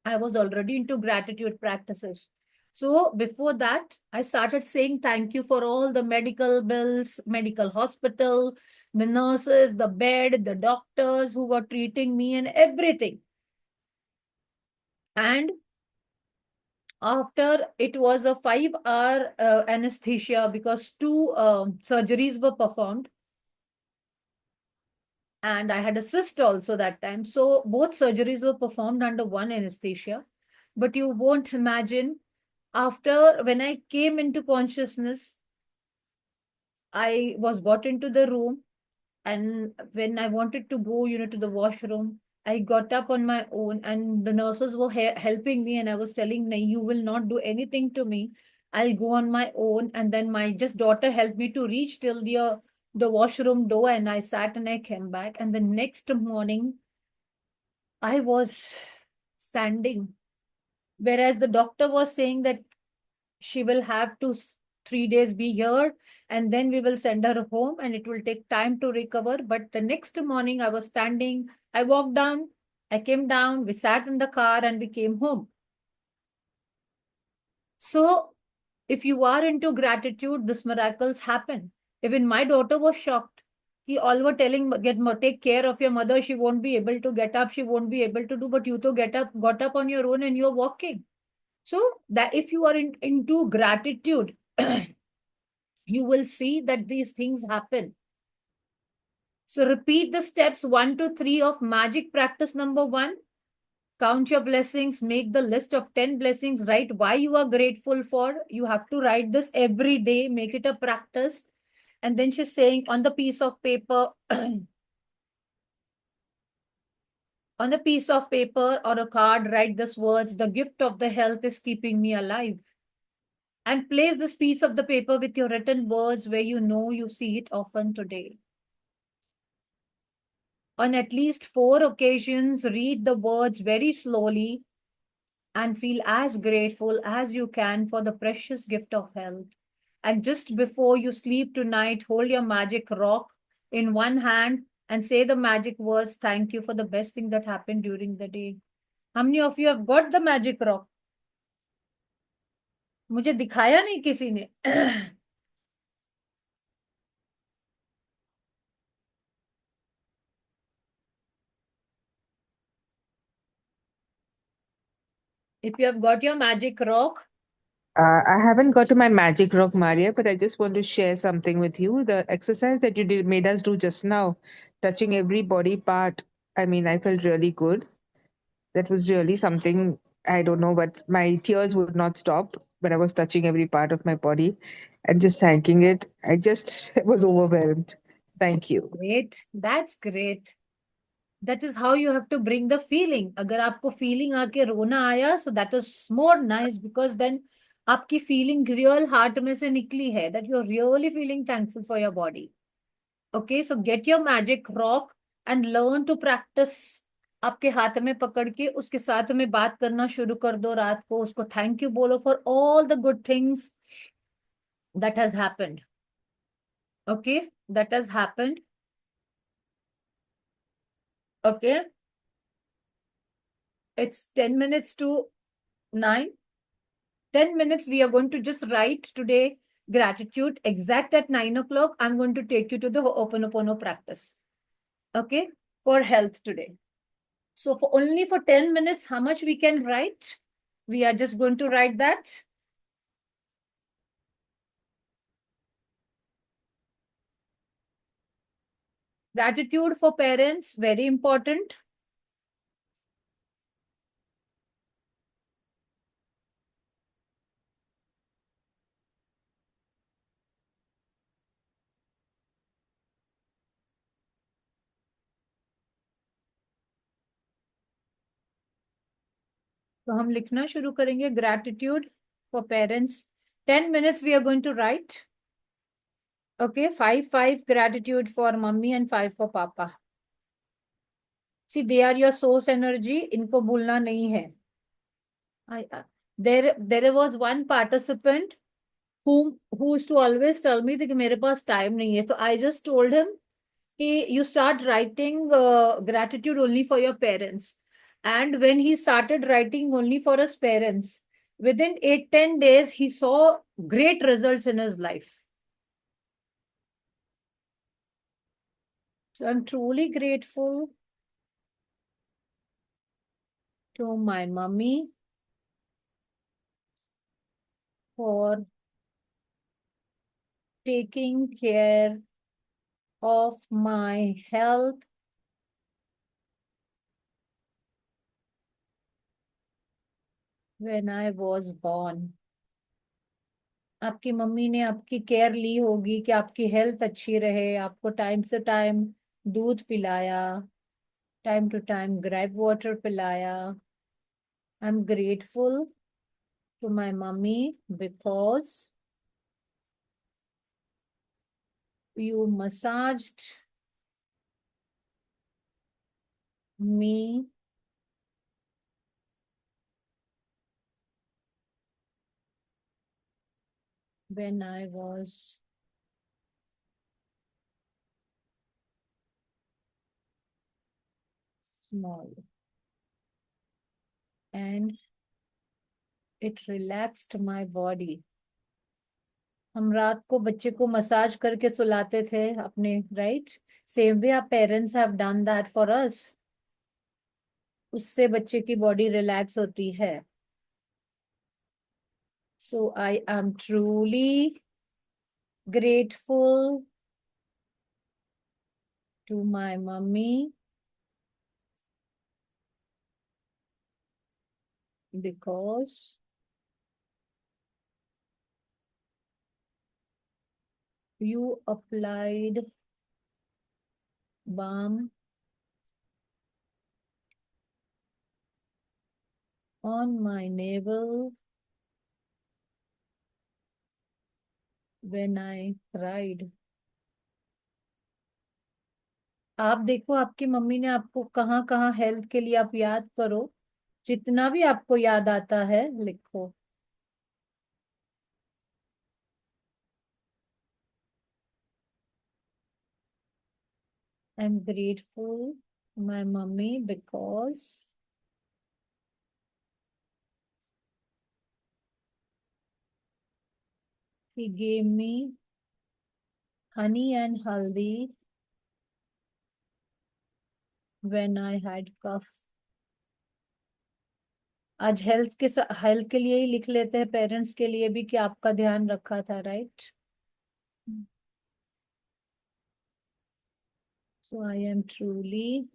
I was already into gratitude practices. So before that, I started saying thank you for all the medical bills, medical hospital, the nurses, the bed, the doctors who were treating me and everything. And after it was a 5-hour anesthesia because 2 surgeries were performed. And I had a cyst also that time. So both surgeries were performed under one anesthesia. But you won't imagine, after when I came into consciousness, I was brought into the room. And when I wanted to go, to the washroom, I got up on my own and the nurses were helping me. And I was telling, "No, you will not do anything to me. I'll go on my own." And then my just daughter helped me to reach till the washroom door, and I sat and I came back. And the next morning, I was standing, whereas the doctor was saying that she will have to 3 days be here and then we will send her home and it will take time to recover. But the next morning, I was standing, I walked down, I came down, we sat in the car and we came home. So if you are into gratitude, these miracles happen. Even my daughter was shocked. He all were telling, take care of your mother. She won't be able to get up. She won't be able to do, but you to got up on your own and you're walking. So that if you are into gratitude, you will see that these things happen. So repeat the steps 1 to 3 of magic practice number 1. Count your blessings, make the list of 10 blessings, write why you are grateful for. You have to write this every day, make it a practice. And then she's saying on the piece of paper, On a piece of paper or a card, write these words: the gift of the health is keeping me alive. And place this piece of the paper with your written words where you know you see it often today. On at least 4 occasions, read the words very slowly and feel as grateful as you can for the precious gift of health. And just before you sleep tonight, hold your magic rock in one hand and say the magic words, thank you for the best thing that happened during the day. How many of you have got the magic rock? मुझे दिखाया नहीं किसी ने. If you have got your magic rock, I haven't got to my magic rock, Maria, but I just want to share something with you. The exercise that you did made us do just now, touching every body part. I mean, I felt really good. That was really something. I don't know, but my tears would not stop when I was touching every part of my body and just thanking it. I just was overwhelmed. Thank you. great. That's great. That is how you have to bring the feeling. अगर आपको feeling आके रोना आया, so that is more nice because then आपकी feeling real heart में से निकली है, that you're really feeling thankful for your body. Okay, so get your magic rock and learn to practice. आपके हाथ में पकड़ के उसके साथ में बात करना शुरू कर दो रात को, उसको thank you बोलो for all the good things that has happened. Okay, that has happened. Okay, it's 10 minutes to 9. 10 minutes, we are going to just write today gratitude. Exact at 9 o'clock, I'm going to take you to the Ho'oponopono practice. Okay, for health today. So for only for 10 minutes, how much we can write? We are just going to write that. Gratitude for parents, very important. तो हम लिखना शुरू करेंगे gratitude for parents. 10 minutes we are going to write. Okay, 5 gratitude for mummy and 5 for papa. See, they are your source energy. इनको भूलना नहीं है. There was one participant who used to always tell me that मेरे पास time नहीं है. So I just told him कि you start writing gratitude only for your parents. And when he started writing only for his parents, within 8-10 days, he saw great results in his life. So I'm truly grateful to my mummy for taking care of my health when I was born. आपकी mummy ने आपकी care ली होगी कि आपकी health अच्छी रहे, आपको time से टाइम दूध पिलाया, time to time grape water पिलाया. I am grateful to my mummy because you massaged me when I was small, and it relaxed my body. हम रात को बच्चे को मसाज करके सुलाते थे अपने, right? Same way our parents have done that for us. उससे बच्चे की बॉडी रिलैक्स होती है. So I am truly grateful to my mummy because you applied balm on my navel when I cried. आप देखो आपकी मम्मी ने आपको कहाँ कहाँ हेल्थ के लिए आप याद करो, जितना भी आपको याद आता है लिखो. I'm grateful to my mummy because he gave me honey and haldi when I had cough. आज हेल्थ के लिए ही लिख लेते हैं, पेरेंट्स के लिए भी, कि आपका ध्यान रखा था, right? So I am truly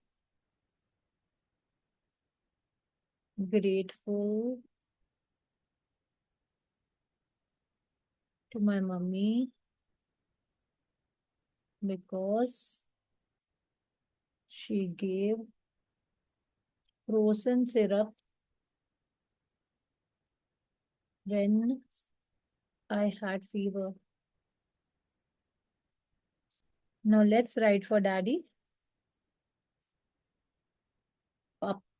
grateful to my mummy because she gave frozen syrup when I had fever. Now let's write for daddy.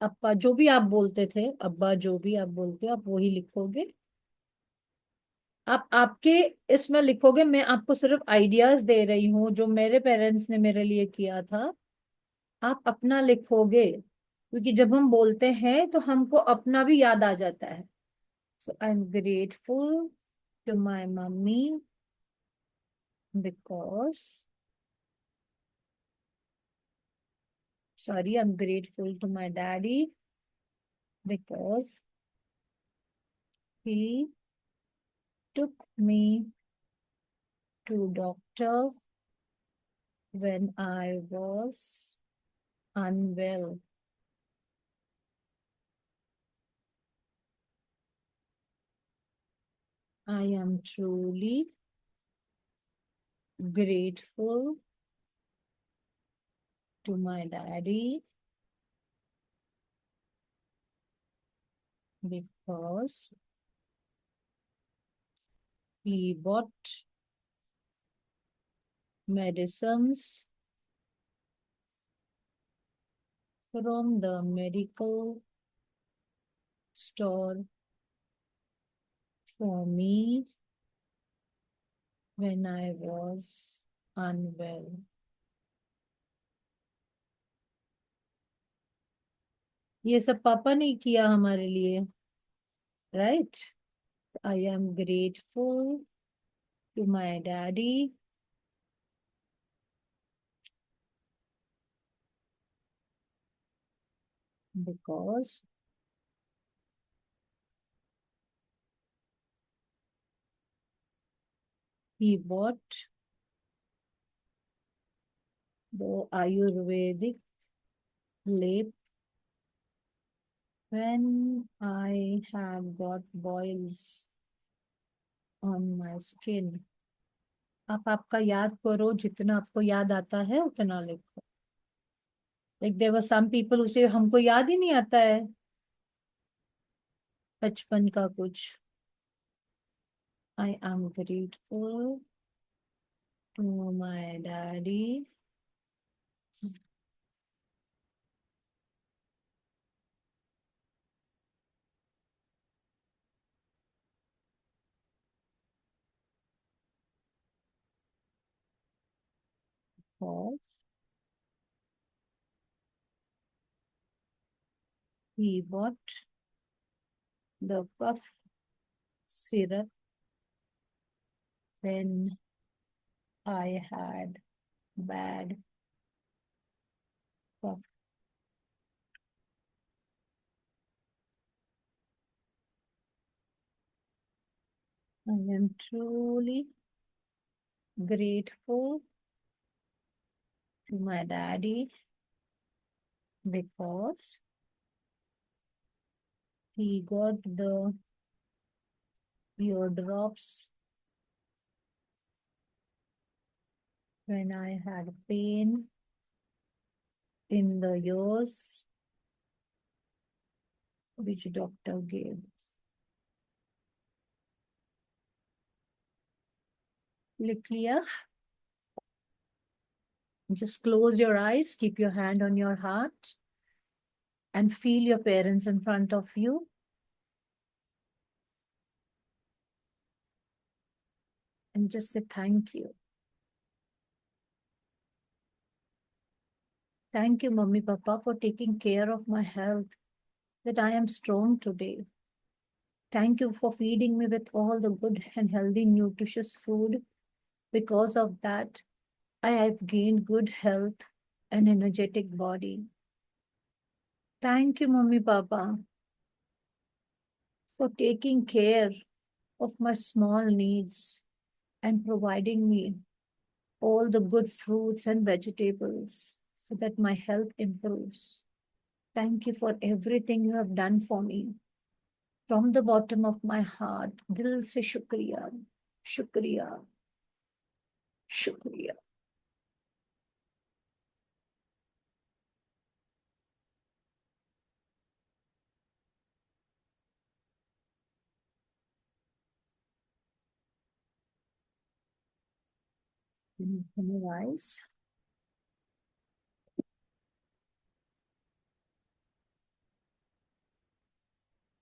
अप्पा जो भी आप बोलते थे, अब्बा जो भी आप बोलते हो, आप वही लिखोगे. आप आपके इसमें लिखोगे, मैं आपको सिर्फ आइडियाज दे रही हूँ जो मेरे पेरेंट्स ने मेरे लिए किया था. आप अपना लिखोगे, क्योंकि जब हम बोलते हैं तो हमको अपना भी याद आ जाता है. So I am grateful to my mummy because, sorry, I'm grateful to my daddy because he took me to doctor when I was unwell. I am truly grateful to my daddy because he bought medicines from the medical store for me when I was unwell. ये सब पापा ने किया हमारे लिए, right? I am grateful to my daddy because he bought the Ayurvedic lamp when I have got boils on my skin. आप आपका याद करो, जितना आपको याद आता है उतना लिखो. Like there were some people who say हमको याद ही नहीं आता है बचपन का कुछ. I am grateful to my daddy because he bought the cough syrup when I had bad cough. I am truly grateful to my daddy because he got the ear drops when I had pain in the ears which doctor gave. Clear? Just close your eyes, keep your hand on your heart, and feel your parents in front of you. And just say thank you. Thank you, Mummy, Papa, for taking care of my health, that I am strong today. Thank you for feeding me with all the good and healthy, nutritious food. Because of that, I have gained good health and energetic body. Thank you, Mummy, Papa, for taking care of my small needs and providing me all the good fruits and vegetables so that my health improves. Thank you for everything you have done for me. From the bottom of my heart, dil se shukriya, shukriya, shukriya. Open your eyes.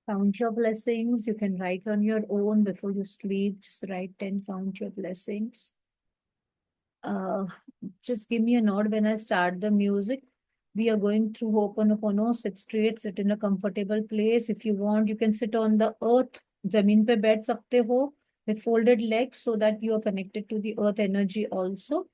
Count your blessings. You can write on your own before you sleep. Just write 10, count your blessings. Just give me a nod when I start the music. We are going through Ho'oponopono. Sit straight, sit in a comfortable place. If you want, you can sit on the earth. Zameen pe baith sakte ho with folded legs so that you are connected to the earth energy also.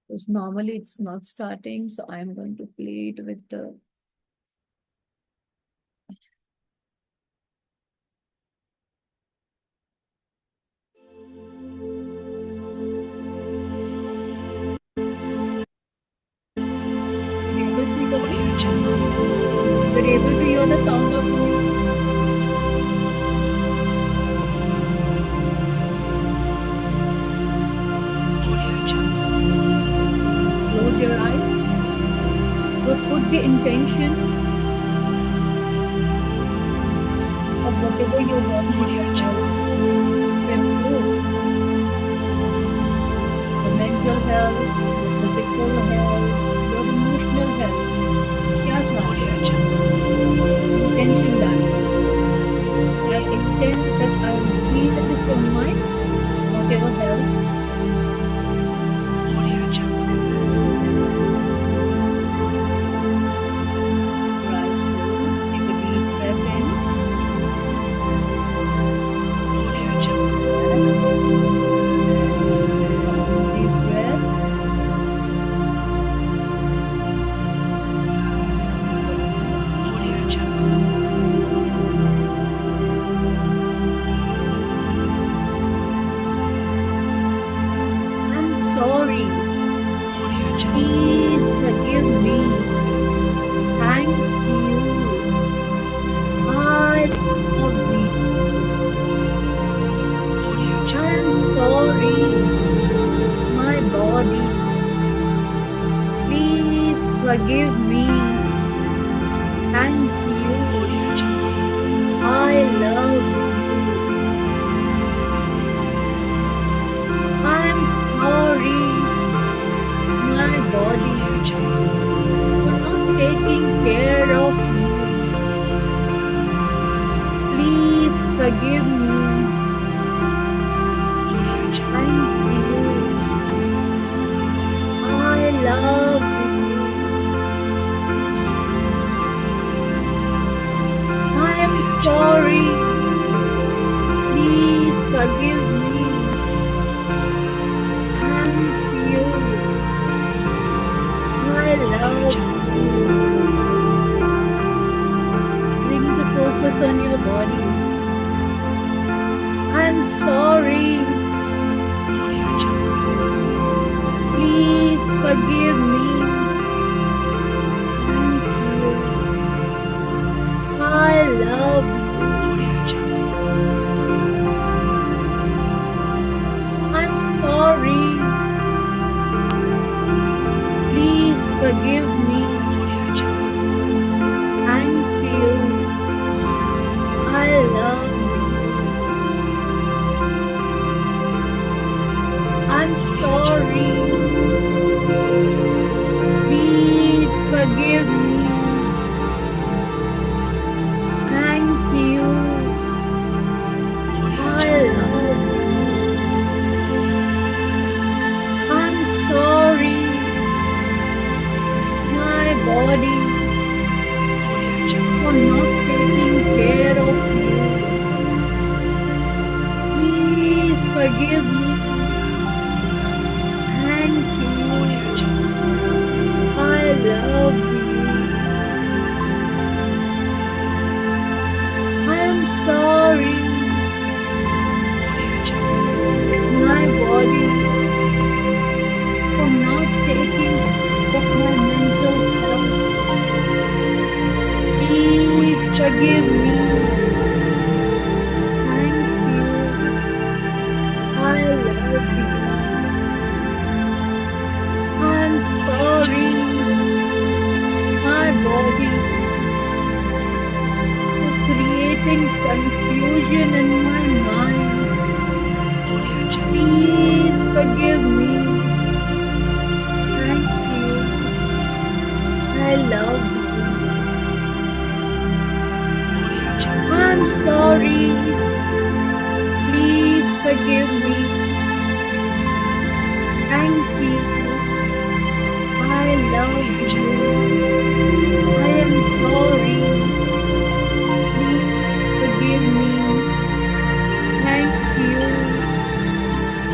Because normally it's not starting, so I am going to play it with the We're able to hear the sound of the music. Close your eyes. Just put the intention of whatever you want to improve. The mental health, the physical health, your emotional health. क्या चाहते हो? Intention that. I intend that I will heal from my whatever health. Rise close, take a deep breath in. Deep breath. I'm sorry. Please forgive me. Thank you. I love you. I'm sorry. My body. Please forgive me. Thank you. I love you. I'm sorry. My body for not taking care of me. Please forgive me. Thank you. I love you. I'm sorry. Please forgive me. Thank you. I love you. Bring the focus on your body. I'm sorry. Please forgive me. Thank you. I love you. I'm sorry. Please forgive me. Thank you. I love you. I'm sorry. Please forgive me. Thank you. I love you. I'm sorry. My body for not taking care of you. Please forgive me. Thank you. I love you. I am sorry. My body for not taking of my mental health. Please forgive me. Thank you. I love you. I'm sorry. My body for creating confusion in my mind. Please forgive me. Thank you. I love you. I'm sorry. Please forgive me. Thank you. I love you. I am sorry. Please forgive me. Thank you.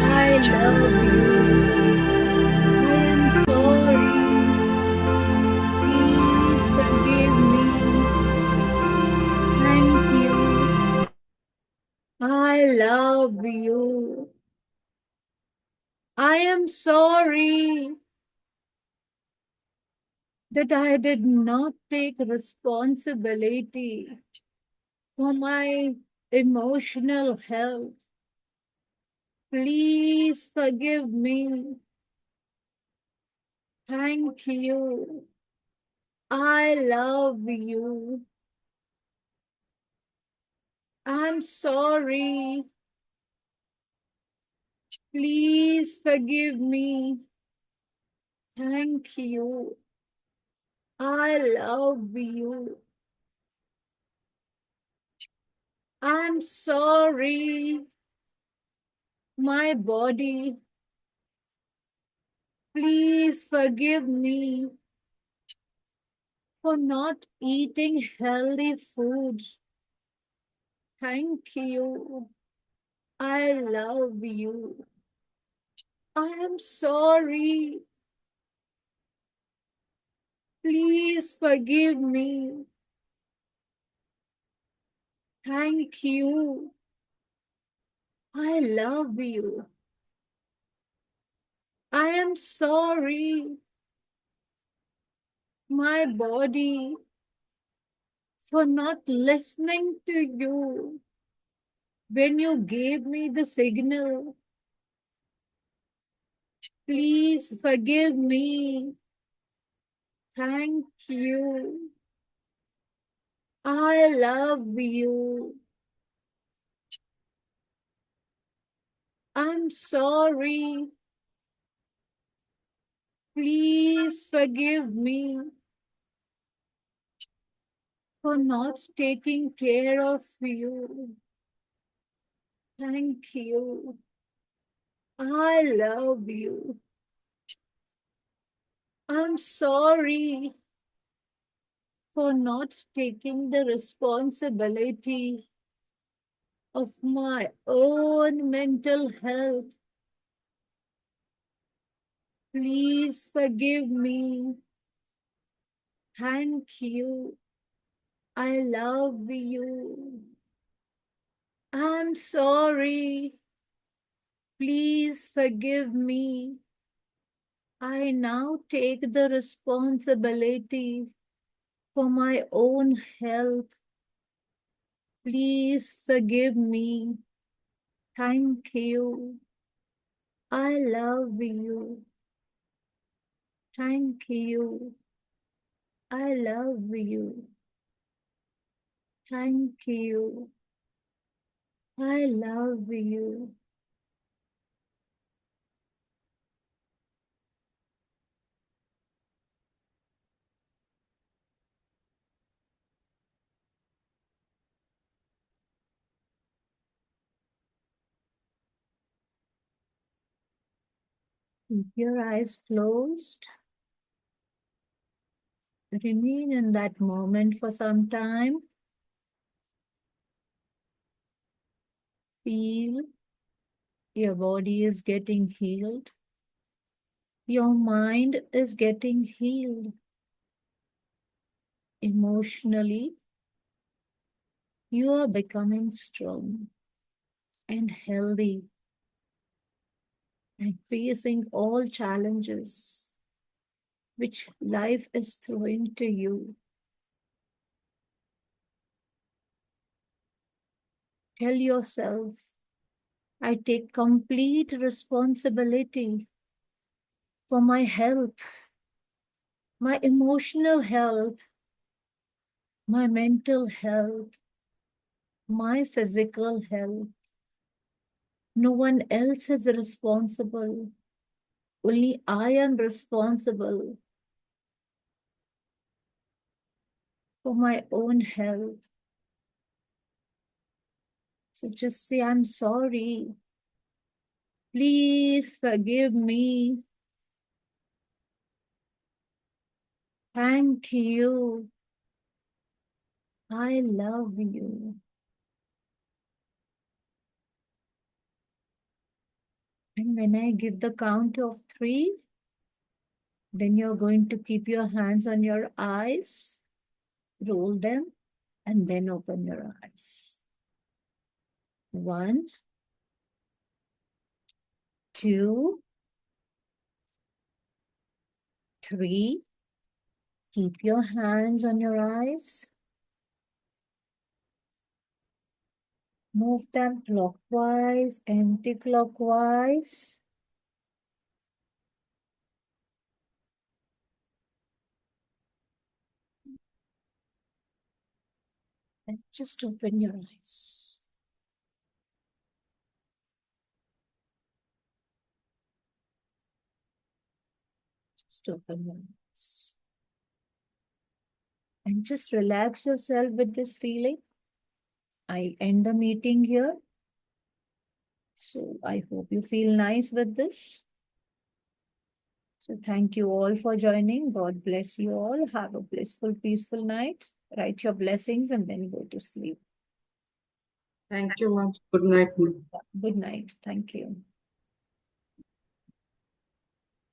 I love you. I am sorry. Please forgive me. Thank you. I love you. I am sorry that I did not take responsibility for my emotional health. Please forgive me. Thank you. I love you. I'm sorry. Please forgive me. Thank you. I love you. I'm sorry. My body, please forgive me for not eating healthy food. Thank you. I love you. I am sorry. Please forgive me. Thank you. I love you. I am sorry. My body for not listening to you when you gave me the signal. Please forgive me. Thank you. I love you. I'm sorry. Please forgive me for not taking care of you. Thank you. I love you. I'm sorry for not taking the responsibility of my own mental health. Please forgive me. Thank you. I love you. I'm sorry. Please forgive me. I now take the responsibility for my own health. Please forgive me. Thank you. I love you. Thank you. I love you. Thank you. I love you. Keep your eyes closed. Remain in that moment for some time. Feel your body is getting healed. Your mind is getting healed. Emotionally, you are becoming strong and healthy and facing all challenges which life is throwing to you. Tell yourself, I take complete responsibility for my health, my emotional health, my mental health, my physical health. No one else is responsible. Only I am responsible for my own health. So just say, I'm sorry. Please forgive me. Thank you. I love you. And when I give the count of 3, then you're going to keep your hands on your eyes, roll them, and then open your eyes. 1, 2, 3. Keep your hands on your eyes. Move them clockwise, anti-clockwise. And just open your eyes. Just open your eyes. And just relax yourself with this feeling. I end the meeting here. So I hope you feel nice with this. So thank you all for joining. God bless you all. Have a blissful, peaceful night. Write your blessings and then go to sleep. Thank you, ma'am. Good night, ma'am. Good night. Thank you.